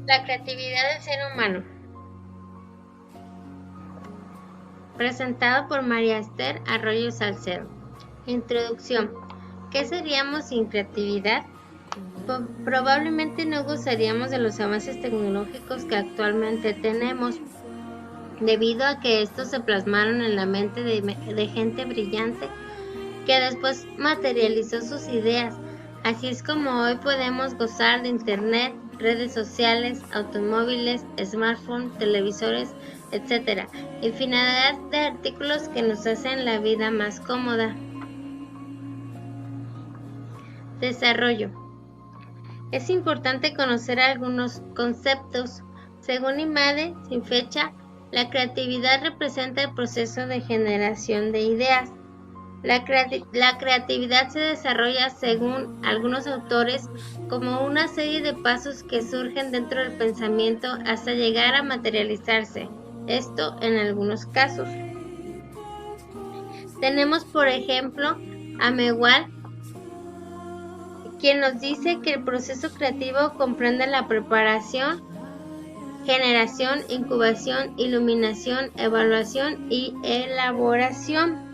La creatividad del ser humano. Presentado por María Esther Arroyo Salcedo. Introducción. ¿Qué seríamos sin creatividad? Probablemente no gozaríamos de los avances tecnológicos que actualmente tenemos, debido a que estos se plasmaron en la mente de gente brillante que después materializó sus ideas. Así es como hoy podemos gozar de internet, redes sociales, automóviles, smartphones, televisores, etc. Infinidad de artículos que nos hacen la vida más cómoda. Desarrollo. Es importante conocer algunos conceptos. Según IMADE, sin fecha, la creatividad representa el proceso de generación de ideas. La creatividad se desarrolla, según algunos autores, como una serie de pasos que surgen dentro del pensamiento hasta llegar a materializarse. Esto en algunos casos. Tenemos, por ejemplo, a Mewal, quien nos dice que el proceso creativo comprende la preparación, generación, incubación, iluminación, evaluación y elaboración.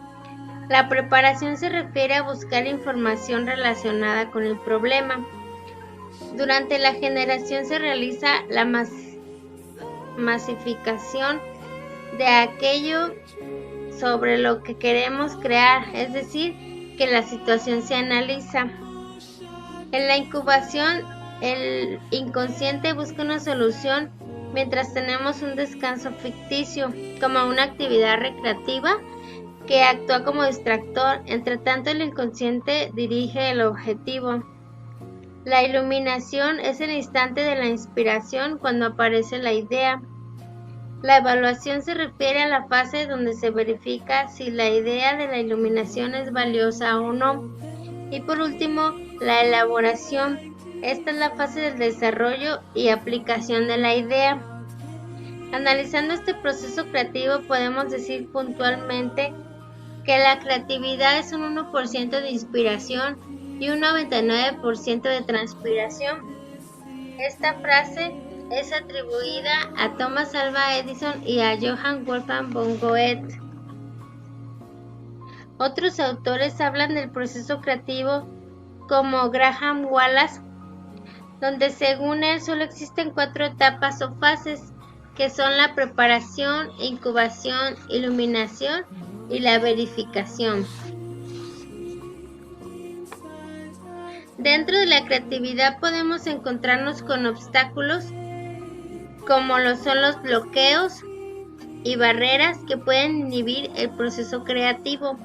La preparación se refiere a buscar información relacionada con el problema. Durante la generación se realiza la masificación de aquello sobre lo que queremos crear, es decir, que la situación se analiza. En la incubación, el inconsciente busca una solución mientras tenemos un descanso ficticio, como una actividad recreativa que actúa como distractor. Entre tanto, el inconsciente dirige el objetivo. La iluminación es el instante de la inspiración cuando aparece la idea. La evaluación se refiere a la fase donde se verifica si la idea de la iluminación es valiosa o no. Y por último, la elaboración. Esta es la fase del desarrollo y aplicación de la idea. Analizando este proceso creativo, podemos decir puntualmente que la creatividad es un 1% de inspiración y un 99% de transpiración. Esta frase es atribuida a Thomas Alva Edison y a Johann Wolfgang von Goethe. Otros autores hablan del proceso creativo como Graham Wallace, donde según él solo existen 4 etapas o fases, que son la preparación, incubación, iluminación y la verificación. Dentro de la creatividad podemos encontrarnos con obstáculos como lo son los bloqueos y barreras que pueden inhibir el proceso creativo.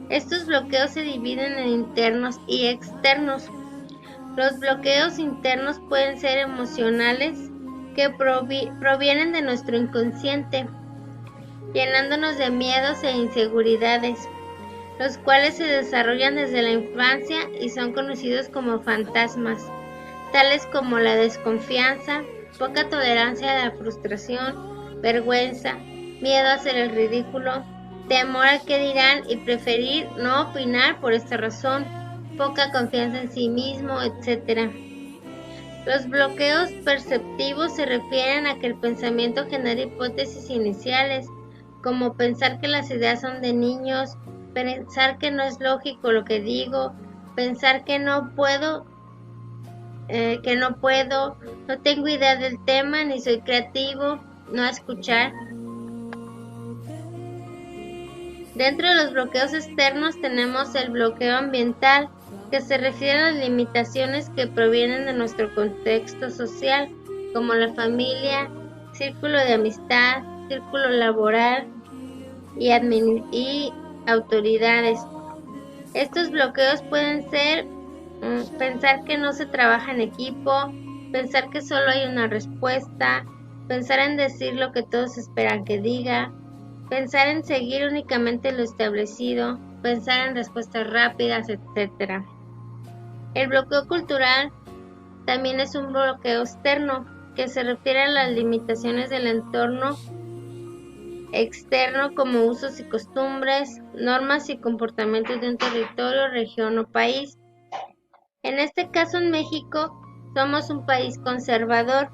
Estos bloqueos se dividen en internos y externos. Los bloqueos internos pueden ser emocionales, que provienen de nuestro inconsciente, llenándonos de miedos e inseguridades, los cuales se desarrollan desde la infancia y son conocidos como fantasmas, tales como la desconfianza, poca tolerancia a la frustración, vergüenza, miedo a hacer el ridículo, temor al que dirán y preferir no opinar por esta razón, poca confianza en sí mismo, etc. Los bloqueos perceptivos se refieren a que el pensamiento genera hipótesis iniciales, como pensar que las ideas son de niños, pensar que no es lógico lo que digo, pensar que no puedo, no tengo idea del tema, ni soy creativo, no escuchar. Dentro de los bloqueos externos tenemos el bloqueo ambiental, que se refiere a las limitaciones que provienen de nuestro contexto social, como la familia, círculo de amistad, círculo laboral y autoridades. Estos bloqueos pueden ser pensar que no se trabaja en equipo, pensar que solo hay una respuesta, pensar en decir lo que todos esperan que diga, pensar en seguir únicamente lo establecido, pensar en respuestas rápidas, etc. El bloqueo cultural también es un bloqueo externo, que se refiere a las limitaciones del entorno externo como usos y costumbres, normas y comportamientos de un territorio, región o país. En este caso, en México, somos un país conservador,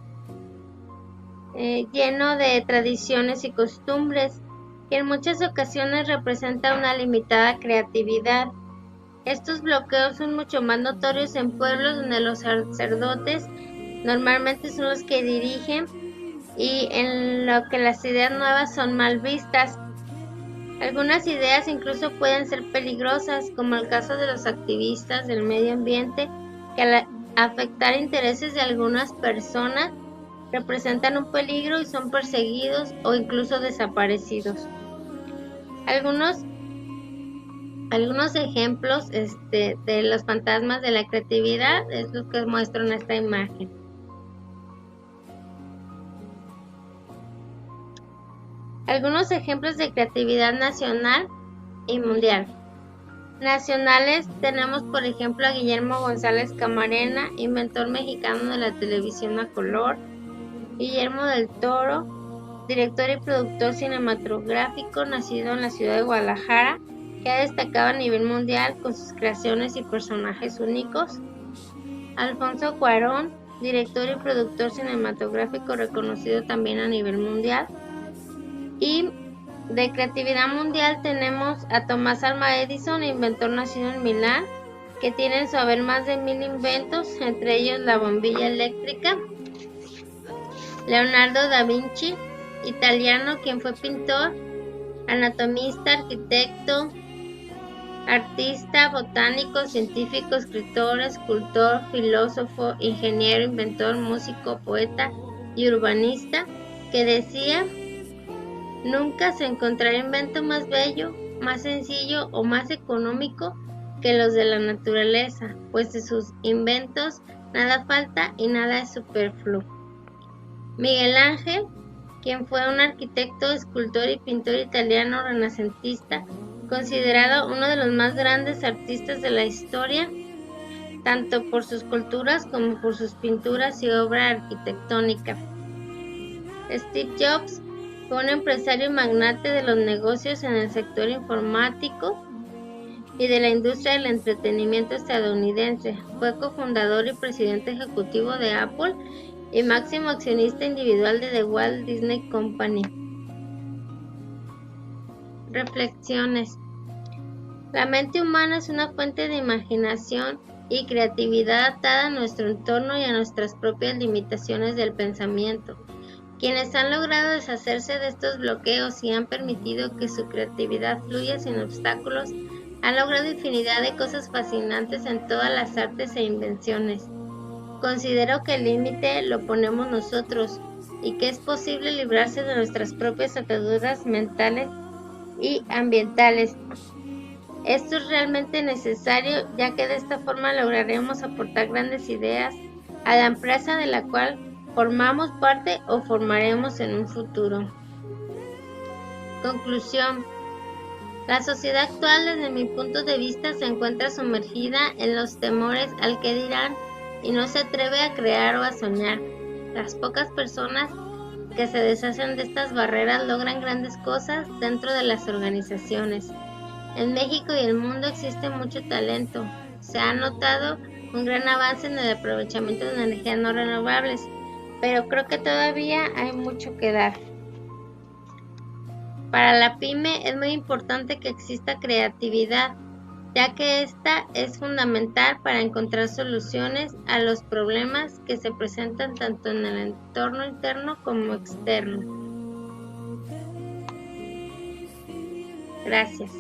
lleno de tradiciones y costumbres, que en muchas ocasiones representa una limitada creatividad. Estos bloqueos son mucho más notorios en pueblos donde los sacerdotes normalmente son los que dirigen y en lo que las ideas nuevas son mal vistas. Algunas ideas incluso pueden ser peligrosas, como el caso de los activistas del medio ambiente, que al afectar intereses de algunas personas representan un peligro y son perseguidos o incluso desaparecidos. Algunos ejemplos de los fantasmas de la creatividad es lo que muestro en esta imagen. Algunos ejemplos de creatividad nacional y mundial. Nacionales tenemos por ejemplo a Guillermo González Camarena, inventor mexicano de la televisión a color, Guillermo del Toro, director y productor cinematográfico nacido en la ciudad de Guadalajara, que ha destacado a nivel mundial con sus creaciones y personajes únicos. Alfonso Cuarón, director y productor cinematográfico reconocido también a nivel mundial. Y de creatividad mundial tenemos a Tomás Alva Edison, inventor nacido en Milán, que tiene en su haber más de 1000 inventos, entre ellos la bombilla eléctrica. Leonardo da Vinci, italiano, quien fue pintor, anatomista, arquitecto, artista, botánico, científico, escritor, escultor, filósofo, ingeniero, inventor, músico, poeta y urbanista, que decía: nunca se encontrará invento más bello, más sencillo o más económico que los de la naturaleza, pues de sus inventos nada falta y nada es superfluo. Miguel Ángel, quien fue un arquitecto, escultor y pintor italiano renacentista, considerado uno de los más grandes artistas de la historia, tanto por sus esculturas como por sus pinturas y obra arquitectónica. Steve Jobs fue un empresario y magnate de los negocios en el sector informático y de la industria del entretenimiento estadounidense. Fue cofundador y presidente ejecutivo de Apple y máximo accionista individual de The Walt Disney Company. Reflexiones. La mente humana es una fuente de imaginación y creatividad atada a nuestro entorno y a nuestras propias limitaciones del pensamiento. Quienes han logrado deshacerse de estos bloqueos y han permitido que su creatividad fluya sin obstáculos, han logrado infinidad de cosas fascinantes en todas las artes e invenciones. Considero que el límite lo ponemos nosotros y que es posible librarse de nuestras propias ataduras mentales y ambientales. Esto es realmente necesario, ya que de esta forma lograremos aportar grandes ideas a la empresa de la cual formamos parte o formaremos en un futuro. Conclusión. La sociedad actual, desde mi punto de vista, se encuentra sumergida en los temores al que dirán y no se atreve a crear o a soñar. Las pocas personas que se deshacen de estas barreras logran grandes cosas dentro de las organizaciones. En México y el mundo existe mucho talento. Se ha notado un gran avance en el aprovechamiento de energías no renovables, pero creo que todavía hay mucho que dar. Para la pyme es muy importante que exista creatividad, ya que esta es fundamental para encontrar soluciones a los problemas que se presentan tanto en el entorno interno como externo. Gracias.